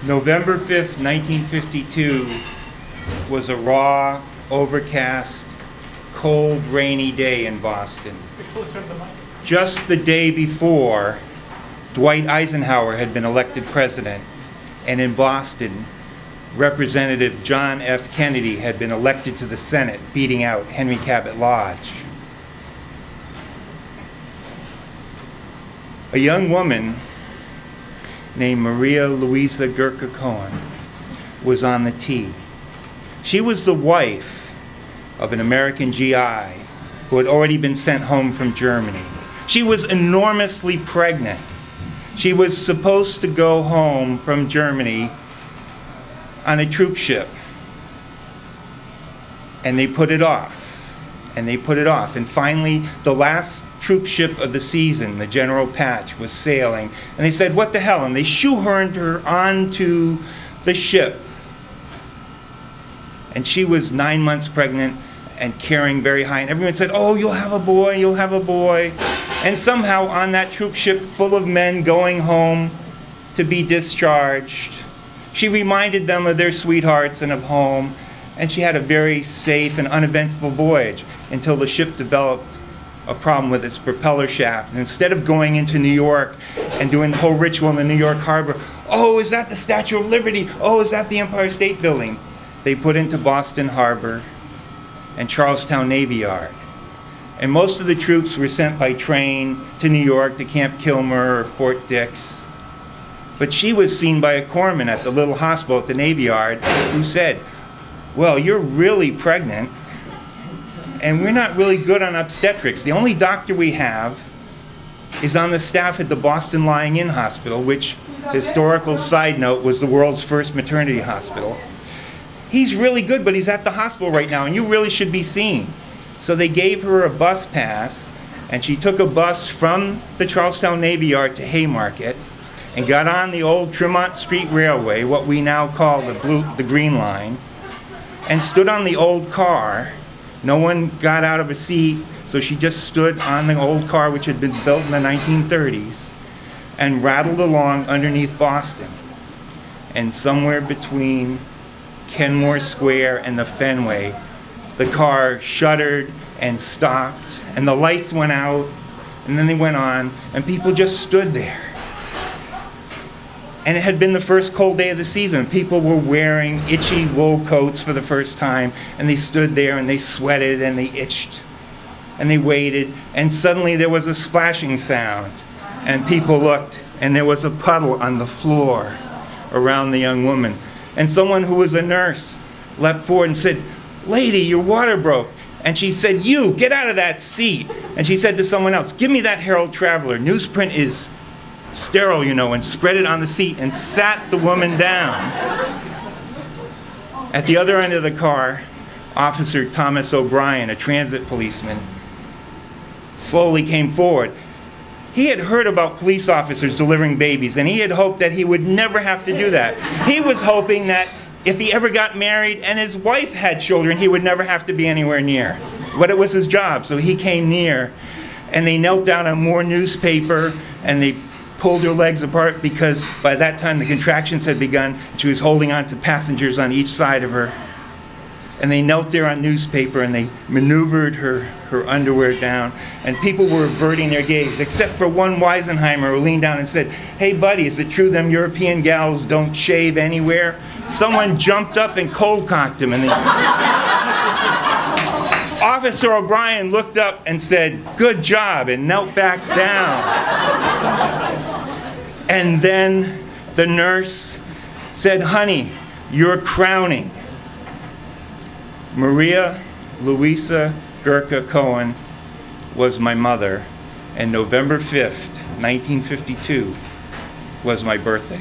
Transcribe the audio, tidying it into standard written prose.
November 5th, 1952 was a raw, overcast, cold, rainy day in Boston. Just the day before, Dwight Eisenhower had been elected president, and in Boston, Representative John F. Kennedy had been elected to the Senate, beating out Henry Cabot Lodge. A young woman named Maria Louisa Gurka Cohen was on the T. She was the wife of an American GI who had already been sent home from Germany. She was enormously pregnant. She was supposed to go home from Germany on a troop ship. And they put it off. And they put it off. And finally, the last troop ship of the season, the General Patch, was sailing. And they said, what the hell? And they shoehorned her onto the ship. And she was 9 months pregnant and carrying very high. And everyone said, oh, you'll have a boy, you'll have a boy. And somehow on that troop ship full of men going home to be discharged, she reminded them of their sweethearts and of home. And she had a very safe and uneventful voyage until the ship developed a problem with its propeller shaft. And instead of going into New York and doing the whole ritual in the New York harbor, oh, is that the Statue of Liberty? Oh, is that the Empire State Building? They put into Boston Harbor and Charlestown Navy Yard. And most of the troops were sent by train to New York, to Camp Kilmer or Fort Dix. But she was seen by a corpsman at the little hospital at the Navy Yard who said, well, you're really pregnant, and we're not really good on obstetrics. The only doctor we have is on the staff at the Boston Lying-In Hospital, which, historical side note, was the world's first maternity hospital. He's really good, but he's at the hospital right now, and you really should be seen. So they gave her a bus pass, and she took a bus from the Charlestown Navy Yard to Haymarket, and got on the old Tremont Street Railway, what we now call the Green Line, and stood on the old car. No one got out of a seat, so she just stood on the old car, which had been built in the 1930s, and rattled along underneath Boston. And somewhere between Kenmore Square and the Fenway, the car shuddered and stopped, and the lights went out, and then they went on, and people just stood there. And it had been the first cold day of the season. People were wearing itchy wool coats for the first time, and they stood there and they sweated and they itched and they waited, and suddenly there was a splashing sound, and people looked, and there was a puddle on the floor around the young woman. And someone who was a nurse leapt forward and said, lady, your water broke. And she said, you, get out of that seat. And she said to someone else, give me that Herald Traveler. Newsprint is sterile, you know, and spread it on the seat, and sat the woman down. At the other end of the car, Officer Thomas O'Brien, a transit policeman, slowly came forward. He had heard about police officers delivering babies, and he had hoped that he would never have to do that. He was hoping that if he ever got married and his wife had children, he would never have to be anywhere near. But it was his job, so he came near, and they knelt down on more newspaper, and they pulled her legs apart, because by that time the contractions had begun. She was holding on to passengers on each side of her. And they knelt there on newspaper, and they maneuvered her underwear down, and people were averting their gaze, except for one Weisenheimer who leaned down and said, hey buddy, is it true them European gals don't shave anywhere? Someone jumped up and cold-cocked him, and Officer O'Brien looked up and said, good job, and knelt back down. And then the nurse said, honey, you're crowning. Maria Louisa Gurka Cohen was my mother, and November 5th, 1952 was my birthday.